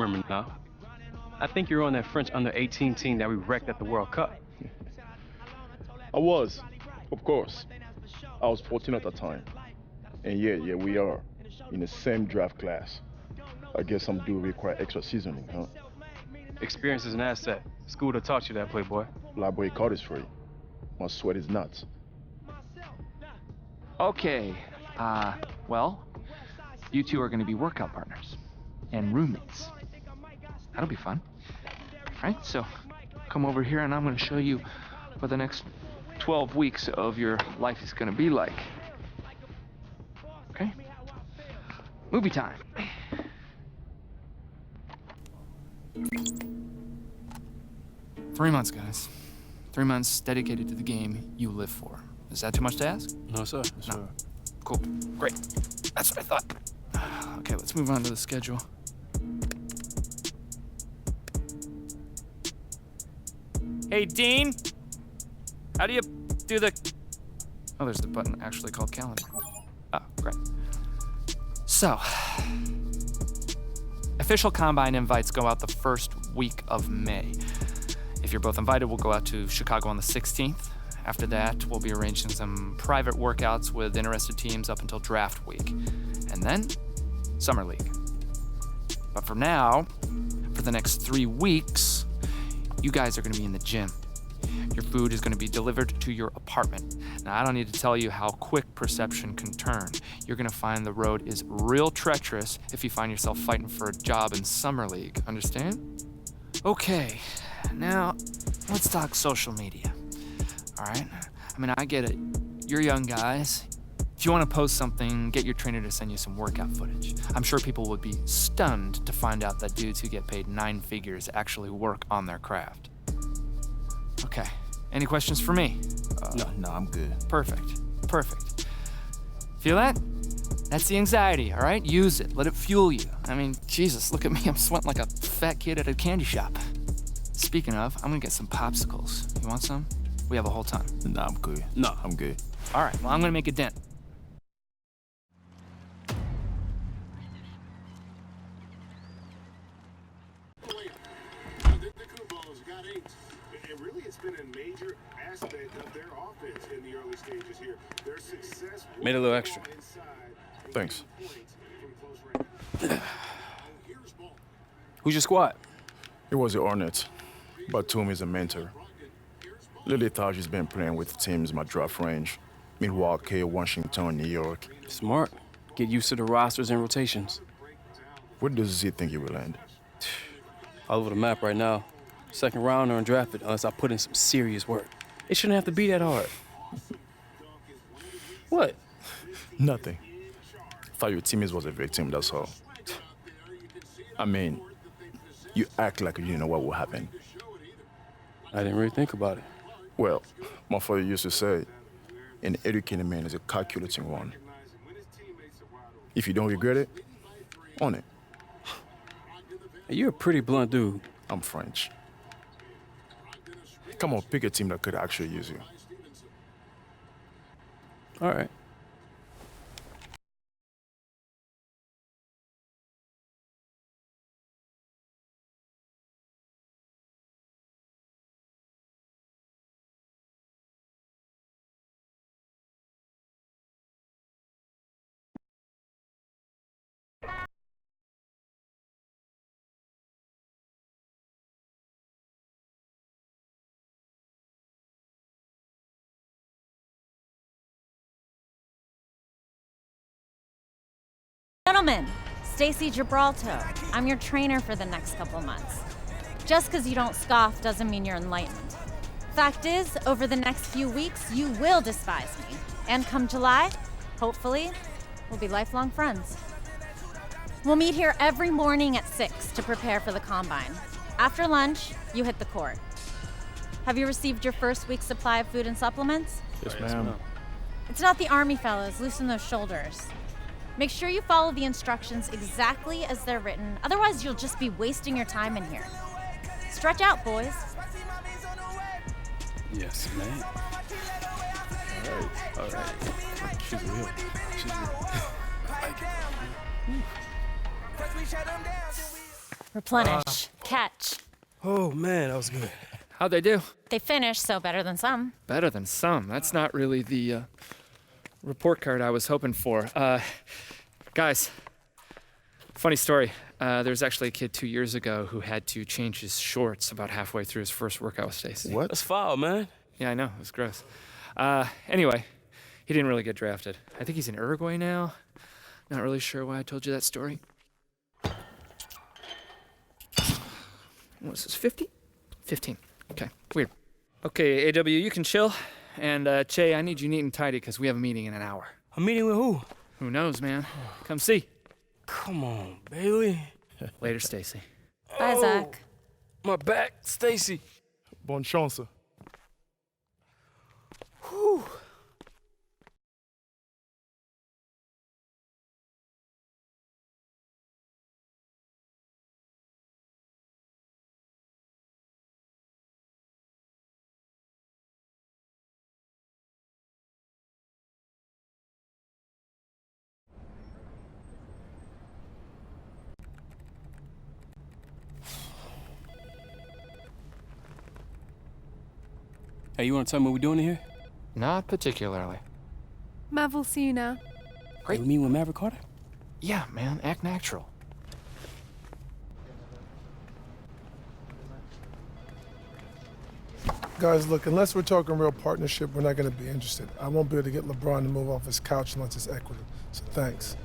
German now. I think you're on that French under-18 team that we wrecked at the World Cup. I was, of course. I was 14 at the time. And yeah, we are in the same draft class. I guess some do require extra seasoning, huh? Experience is an asset. School to taught you that, playboy. Library card is free. My sweat is nuts. Okay, well, you two are gonna be workout partners and roommates. That'll be fun. Right, so come over here and I'm gonna show you what the next 12 weeks of your life is gonna be like. Okay? Movie time. 3 months, guys. 3 months dedicated to the game you live for. Is that too much to ask? No, sir. No. Cool. Great. That's what I thought. Okay, let's move on to the schedule. Hey, Dean! How do you do the... Oh, there's the button actually called calendar. Oh, great. So, official Combine invites go out the first week of May. If you're both invited, we'll go out to Chicago on the 16th. After that, we'll be arranging some private workouts with interested teams up until draft week. And then, Summer League. But for now, for the next 3 weeks, you guys are gonna be in the gym. Your food is gonna be delivered to your apartment. Now, I don't need to tell you how quick perception can turn. You're gonna find the road is real treacherous if you find yourself fighting for a job in Summer League, understand? Okay, now, let's talk social media. All right? I mean, I get it. You're young guys. If you want to post something, get your trainer to send you some workout footage. I'm sure people would be stunned to find out that dudes who get paid 9 figures actually work on their craft. Okay, any questions for me? No, I'm good. Perfect. Feel that? That's the anxiety, all right? Use it, let it fuel you. I mean, Jesus, look at me, I'm sweating like a fat kid at a candy shop. Speaking of, I'm gonna get some popsicles. You want some? We have a whole ton. No, I'm good. No. I'm good. All right, well, I'm gonna make a dent. And really, it's been a major aspect of their offense in the early stages here. Their success Made a little extra. Thanks. Who's your squad? It was the Hornets. Batum is a mentor. Lily thought she's been playing with teams in my draft range. Milwaukee, Washington, New York. Smart. Get used to the rosters and rotations. Where does Z think you will end? All over the map right now. Second round or undrafted unless I put in some serious work. It shouldn't have to be that hard. What? Nothing. Thought your teammates was a victim, that's all. I mean, you act like you didn't know what would happen. I didn't really think about it. Well, my father used to say, an educated man is a calculating one. If you don't regret it, own it. Hey, you're a pretty blunt dude. I'm French. Come on, pick a team that could actually use you. All right. Gentlemen, Stacy Gibraltar. I'm your trainer for the next couple months. Just because you don't scoff doesn't mean you're enlightened. Fact is, over the next few weeks, you will despise me. And come July, hopefully, we'll be lifelong friends. We'll meet here every morning at 6 to prepare for the Combine. After lunch, you hit the court. Have you received your first week's supply of food and supplements? Yes, ma'am. It's not the Army, fellas. Loosen those shoulders. Make sure you follow the instructions exactly as they're written, otherwise you'll just be wasting your time in here. Stretch out, boys. Yes, man. All right. She's real. I like it. Replenish. Catch. Oh, man, that was good. How'd they do? They finished, so better than some. Better than some. That's not really the report card I was hoping for. Guys, funny story. There was actually a kid 2 years ago who had to change his shorts about halfway through his first workout with Stacy. What? That's foul, man. Yeah, I know. It was gross. Anyway, he didn't really get drafted. I think he's in Uruguay now. Not really sure why I told you that story. What was this, 50? 15. Okay, weird. Okay, AW, you can chill. And, Che, I need you neat and tidy because we have a meeting in an hour. A meeting with who? Who knows, man? Come see. Come on, Bailey. Later, Stacy. Bye, Zach. My back, Stacy. Bonne chance. Whew. Hey, you want to tell me what we're doing in here? Not particularly. Mav will see you now. Great. Hey, you mean with Maverick Carter? Yeah, man, act natural. Guys, look, unless we're talking real partnership, we're not going to be interested. I won't be able to get LeBron to move off his couch unless it's equity. So thanks.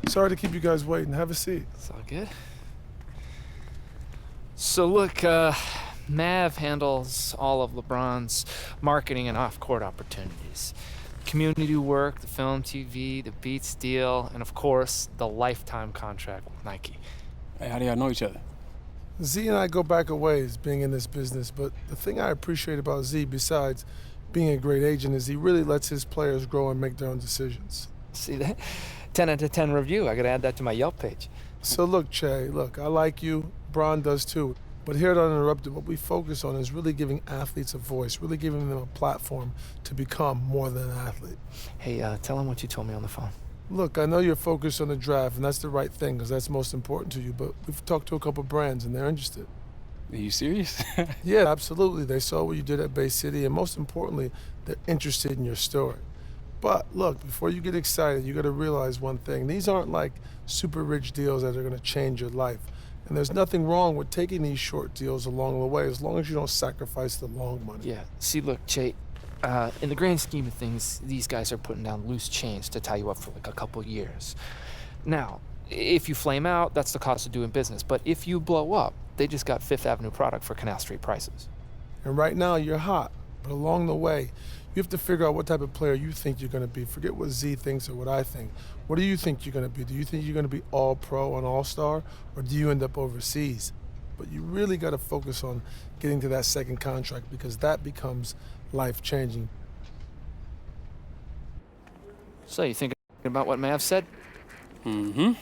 Sorry to keep you guys waiting. Have a seat. It's all good. So look, Mav handles all of LeBron's marketing and off-court opportunities. Community work, the film, TV, the Beats deal, and of course, the lifetime contract with Nike. Hey, how do y'all know each other? Z and I go back a ways being in this business, but the thing I appreciate about Z, besides being a great agent, is he really lets his players grow and make their own decisions. See that? 10 out of 10 review. I gotta add that to my Yelp page. So look, Che, look, I like you. Bron does too. But here at Uninterrupted, what we focus on is really giving athletes a voice, really giving them a platform to become more than an athlete. Hey, tell him what you told me on the phone. Look, I know you're focused on the draft, and that's the right thing, because that's most important to you, but we've talked to a couple brands, and they're interested. Are you serious? Yeah, absolutely. They saw what you did at Bay City, and most importantly, they're interested in your story. But look, before you get excited, you got to realize one thing. These aren't like super rich deals that are going to change your life. And there's nothing wrong with taking these short deals along the way, as long as you don't sacrifice the long money. Yeah, see, look, Che, in the grand scheme of things, these guys are putting down loose chains to tie you up for like a couple years. Now, if you flame out, that's the cost of doing business. But if you blow up, they just got Fifth Avenue product for Canal Street prices. And right now, you're hot. But along the way, you have to figure out what type of player you think you're going to be. Forget what Z thinks or what I think. What do you think you're going to be? Do you think you're going to be all-pro and all-star, or do you end up overseas? But you really got to focus on getting to that second contract, because that becomes life-changing. So, you thinking about what Mav said? Mm-hmm.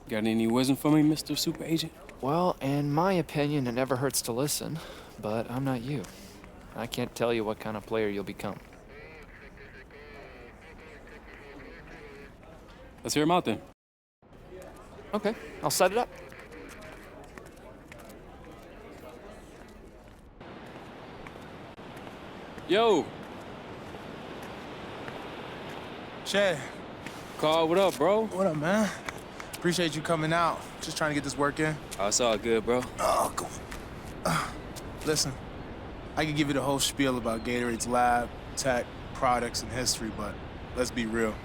Got any wisdom for me, Mr. Super Agent? Well, in my opinion, it never hurts to listen, but I'm not you. I can't tell you what kind of player you'll become. Let's hear him out then. Okay, I'll set it up. Yo, Che, Carl, what up, bro? what up, man? Appreciate you coming out. Just trying to get this work in. Oh, it's all good, bro. Oh, go. Listen, I could give you the whole spiel about Gatorade's lab, tech, products, and history, but let's be real.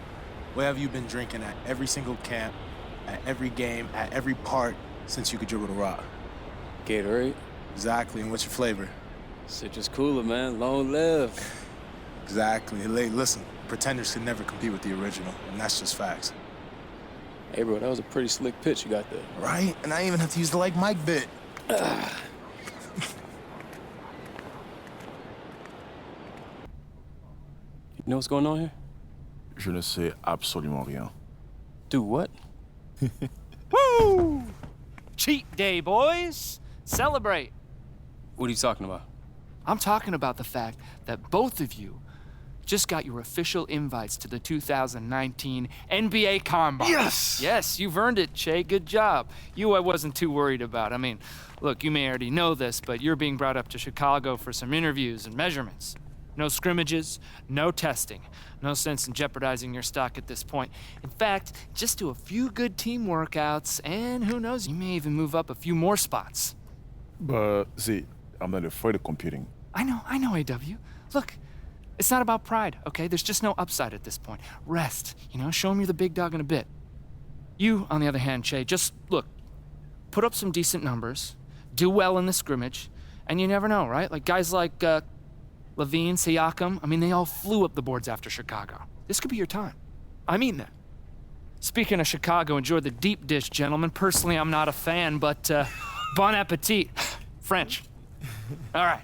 What have you been drinking at every single camp, at every game, at every part since you could dribble the rock? Gatorade. Exactly, and what's your flavor? Citrus cooler, man. Long live. Exactly. Hey, listen, pretenders can never compete with the original, and that's just facts. Hey, bro, that was a pretty slick pitch you got there. Right? And I even have to use the like Mike bit. You know what's going on here? Je ne sais absolument rien. Do what? Woo! Cheat day, boys! Celebrate! What are you talking about? I'm talking about the fact that both of you just got your official invites to the 2019 NBA Combine. Yes! Yes, you've earned it, Che. Good job. You I wasn't too worried about. I mean, look, you may already know this, but you're being brought up to Chicago for some interviews and measurements. No scrimmages, no testing. No sense in jeopardizing your stock at this point. In fact, just do a few good team workouts, and who knows, you may even move up a few more spots. But, see, I'm not afraid of competing. I know, AW. Look, it's not about pride, okay? There's just no upside at this point. Rest, show him you're the big dog in a bit. You, on the other hand, Che, just, look, put up some decent numbers, do well in the scrimmage, and you never know, right? Like guys like, Levine, Siakam, I mean, they all flew up the boards after Chicago. This could be your time. I mean that. Speaking of Chicago, enjoy the deep dish, gentlemen. Personally, I'm not a fan, but bon appetit. French. All right.